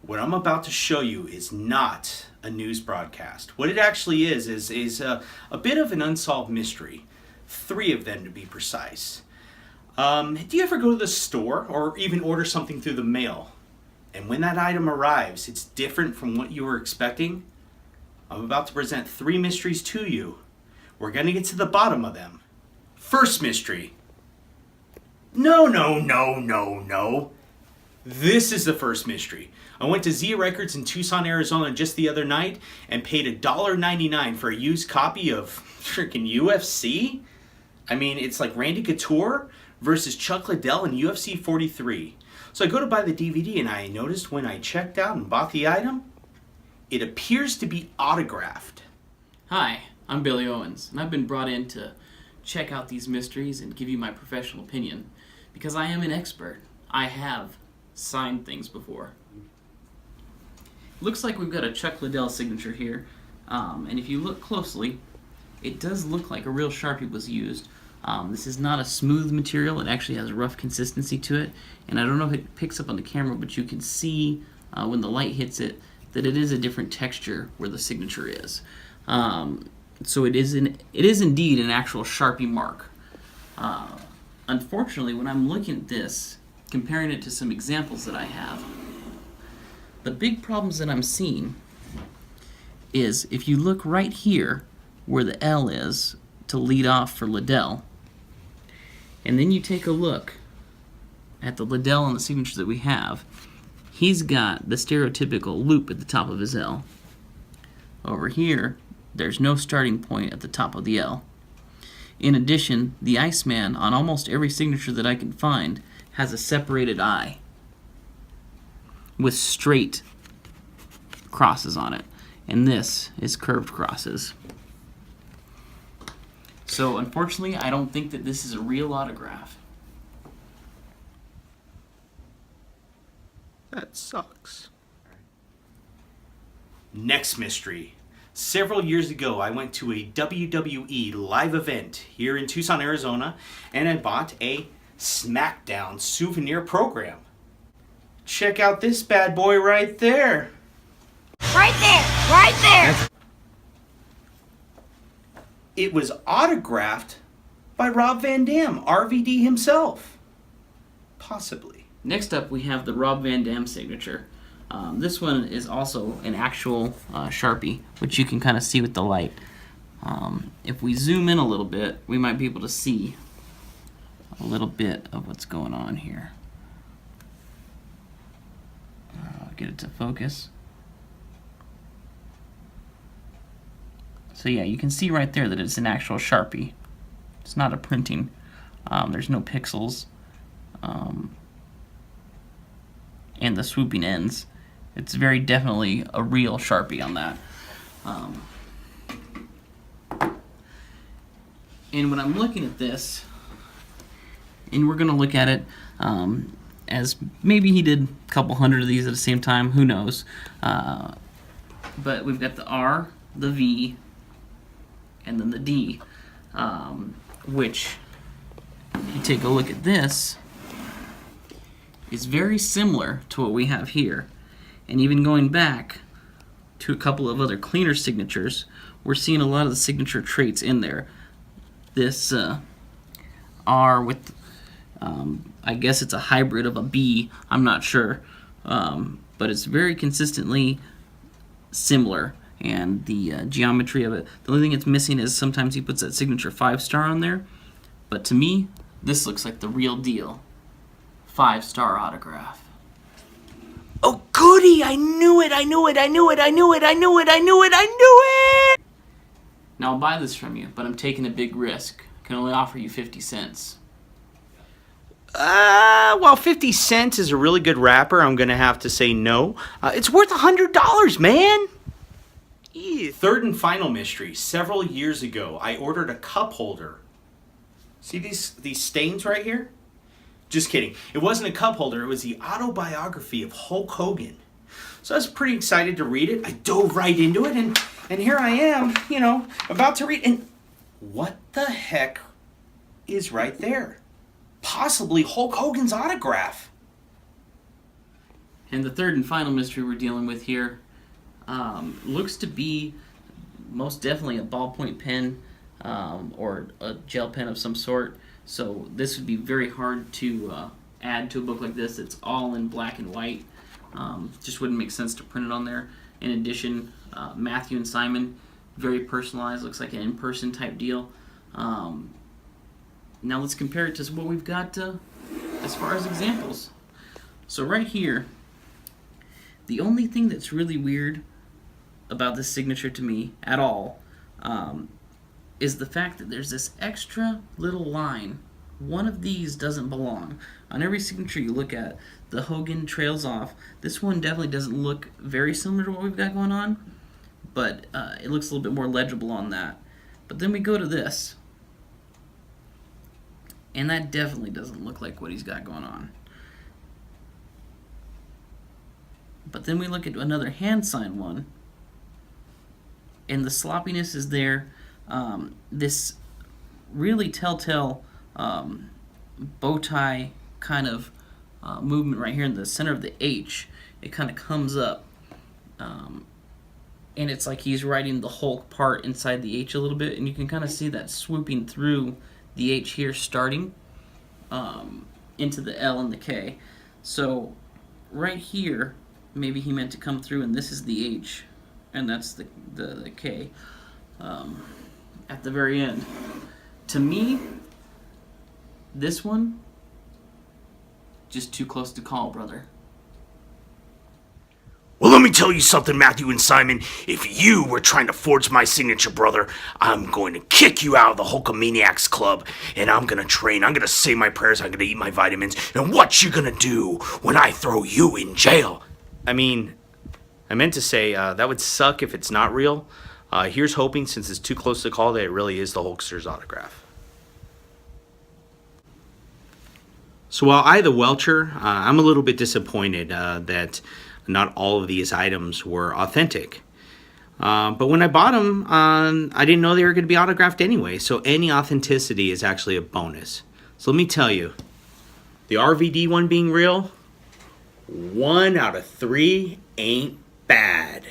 What I'm about to show you is not a news broadcast. What it actually is a bit of an unsolved mystery. 3 of them to be precise. Do you ever go to the store or even order something through the mail? And when that item arrives, it's different from what you were expecting? I'm about to present 3 mysteries to you. We're going to get to the bottom of them. First mystery. No. This is the first mystery. I went to Zia Records in Tucson, Arizona just the other night and paid $1.99 for a used copy of freaking UFC? I mean, it's like Randy Couture versus Chuck Liddell in UFC 43. So I go to buy the DVD and I noticed when I checked out and bought the item, it appears to be autographed. Hi, I'm Billy Owens, and I've been brought in to check out these mysteries and give you my professional opinion because I am an expert. I have signed things before. Looks like we've got a Chuck Liddell signature here, and if you look closely, it does look like a real Sharpie was used. This is not a smooth material. It actually has a rough consistency to it, and I don't know if it picks up on the camera, but you can see when the light hits it that it is a different texture where the signature is. So it is indeed an actual Sharpie mark. Unfortunately, when I'm looking at this, comparing it to some examples that I have, the big problems that I'm seeing is if you look right here where the L is to lead off for Liddell, and then you take a look at the Liddell and the signature that we have, he's got the stereotypical loop at the top of his L. Over here, there's no starting point at the top of the L. In addition, the Iceman on almost every signature that I can find has a separated I with straight crosses on it, and this is curved crosses. So unfortunately, I don't think that this is a real autograph. That sucks. Next mystery. Several years ago, I went to a WWE live event here in Tucson, Arizona, and I bought a SmackDown souvenir program. Check out this bad boy right there. Right there! It was autographed by Rob Van Dam, RVD himself. Possibly. Next up, we have the Rob Van Dam signature. This one is also an actual Sharpie, which you can kind of see with the light. If we zoom in a little bit, we might be able to see a little bit of what's going on here. Get it to focus. So yeah, you can see right there that it's an actual Sharpie. It's not a printing. There's no pixels. And the swooping ends. It's very definitely a real Sharpie on that. And when I'm looking at this, and we're going to look at it as maybe he did a couple hundred of these at the same time, who knows. But we've got the R, the V, and then the D, which, if you take a look at this, is very similar to what we have here. And even going back to a couple of other cleaner signatures, we're seeing a lot of the signature traits in there. This R with, I guess it's a hybrid of a B, I'm not sure, but it's very consistently similar. And the geometry of it, the only thing it's missing is sometimes he puts that signature 5-star on there, but to me, this looks like the real deal. 5-star autograph. Oh goody! I knew it! Now I'll buy this from you, but I'm taking a big risk. I can only offer you 50 cents. Well, 50 cents is a really good rapper. I'm gonna have to say no. It's worth $100, man! Third and final mystery. Several years ago, I ordered a cup holder. See these stains right here? Just kidding. It wasn't a cup holder. It was the autobiography of Hulk Hogan. So I was pretty excited to read it. I dove right into it, and here I am, about to read. And what the heck is right there? Possibly Hulk Hogan's autograph. And the third and final mystery we're dealing with here looks to be most definitely a ballpoint pen or a gel pen of some sort. So this would be very hard to add to a book like this. It's all in black and white. Just wouldn't make sense to print it on there. In addition, Matthew and Simon, very personalized. Looks like an in-person type deal. Now let's compare it to what we've got as far as examples. So right here, the only thing that's really weird about this signature to me at all is the fact that there's this extra little line. One of these doesn't belong. On every signature you look at, the Hogan trails off. This one definitely doesn't look very similar to what we've got going on, but it looks a little bit more legible on that. But then we go to this, and that definitely doesn't look like what he's got going on. But then we look at another hand sign one, and the sloppiness is there. This really telltale bow tie kind of movement right here in the center of the H. It kind of comes up, and it's like he's writing the Hulk part inside the H a little bit, and you can kind of see that swooping through the H here, starting into the L and the K. So right here, maybe he meant to come through, and this is the H, and that's the K at the very end. To me, this one, just too close to call, brother. Well, let me tell you something, Matthew and Simon. If you were trying to forge my signature, brother, I'm going to kick you out of the Hulkamaniacs Club, and I'm going to train. I'm going to say my prayers. I'm going to eat my vitamins. And what you going to do when I throw you in jail? I mean, I meant to say that would suck if it's not real. Here's hoping, since it's too close to call, that it really is the Hulkster's autograph. So while I, the Welcher, I'm a little bit disappointed that not all of these items were authentic. But when I bought them, I didn't know they were going to be autographed anyway, so any authenticity is actually a bonus. So let me tell you, the RVD one being real, 1 out of 3 ain't bad.